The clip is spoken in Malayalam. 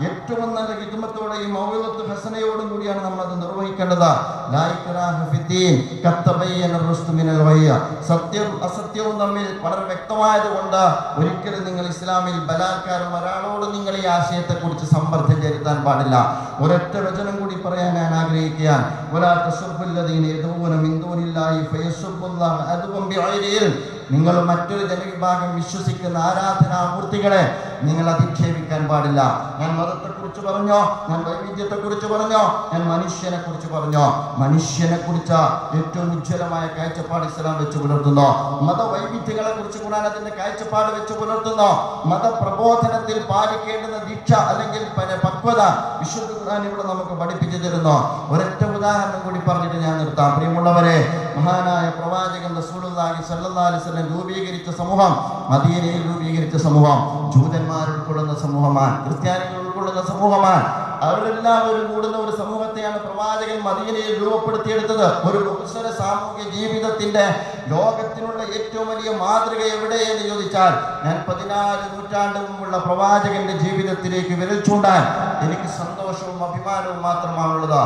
ഏറ്റവും നല്ല ഹിദ്മത്തോടെയും മൗഇദത്തുൽ ഹസനയോടും കൂടിയാണ് നമ്മൾ അത് നിർവഹിക്കേണ്ടത്. ലാ ഇക്റാഹ ഫിദ്ദീൻ ഖദ് തബയ്യന റുശ്ദു മിനൽ ഗയ്യ. സത്യവും അസത്യവും തമ്മിൽ വളരെ വ്യക്തമായതുകൊണ്ട് ഒരിക്കലും നിങ്ങൾ ഇസ്ലാമിൽ ബലാത്കാരം ഒരാളോട് നിങ്ങൾ ഈ ആശയത്തെക്കുറിച്ച് സമ്മർദ്ദം ചെലുത്താൻ പാടില്ല. ഒരൊറ്റ വചനം കൂടി പറയാൻ ഞാൻ ആഗ്രഹിക്കുകയാണ്. വലാ തസുബ്ബുല്ലദീന യദഊന മിൻ ദൂനില്ലാഹി ഫയസുബ്ബുല്ലാഹ അദ്വൻ ബിഗൈരി ഇൽം. നിങ്ങൾ മറ്റൊരു ജനവിഭാഗം വിശ്വസിക്കുന്ന ആരാധനാമൂർത്തികളെ നിങ്ങൾ അധിക്ഷേപിക്കാൻ പാടില്ല. ഞാൻ മതത്തെക്കുറിച്ച് പറഞ്ഞോ, ഞാൻ വൈവിധ്യത്തെക്കുറിച്ച് പറഞ്ഞോ, ഞാൻ മനുഷ്യനെ കുറിച്ച് പറഞ്ഞോ. മനുഷ്യനെ കുറിച്ച് ഏറ്റവും ഉജ്ജ്വലമായ കാഴ്ചപ്പാട് ഇസ്ലാം വെച്ച് പുലർത്തുന്നു. മതവൈവിധ്യങ്ങളെ കുറിച്ച് ഖുർആൻ അതിന്റെ കാഴ്ചപ്പാട് വെച്ച് പുലർത്തുന്നു. മതപ്രബോധനത്തിൽ പാലിക്കേണ്ടുന്ന ദീക്ഷ അല്ലെങ്കിൽ പക്വത വിശുദ്ധ ഖുർആൻ ഇവിടെ നമുക്ക് പഠിപ്പിച്ചു തരുന്നു. ഒരൊറ്റ ഉദാഹരണം കൂടി പറഞ്ഞിട്ട് ഞാൻ നിർത്താം. പ്രിയമുള്ളവരെ, മഹാനായ പ്രവാചകൻ റസൂലുള്ളാഹി സ്വല്ലല്ലാഹു അലൈഹി വസല്ലം രൂപീകരിച്ച സമൂഹം, മദീനയിൽ രൂപീകരിച്ച സമൂഹം ജൂതന്മാർ ഉൾക്കൊള്ളുന്ന സമൂഹമാണ്, ക്രിസ്ത്യാനികൾ ഉൾക്കൊള്ളുന്ന സമൂഹമാണ്. അവരെല്ലാവരും കൂടുന്ന ഒരു സമൂഹത്തെയാണ് പ്രവാചകൻ മദീനയിൽ രൂപപ്പെടുത്തിയെടുത്തത്. ഒരു ബഹുസ്വര സാമൂഹ്യ ജീവിതത്തിന്റെ ലോകത്തിനുള്ള ഏറ്റവും വലിയ മാതൃക എവിടെയെന്ന് ചോദിച്ചാൽ ഞാൻ 14 നൂറ്റാണ്ട് മുമ്പുള്ള പ്രവാചകന്റെ ജീവിതത്തിലേക്ക് വിരൽ ചൂണ്ടാൻ എനിക്ക് സന്തോഷവും അഭിമാനവും മാത്രമാണുള്ളത്.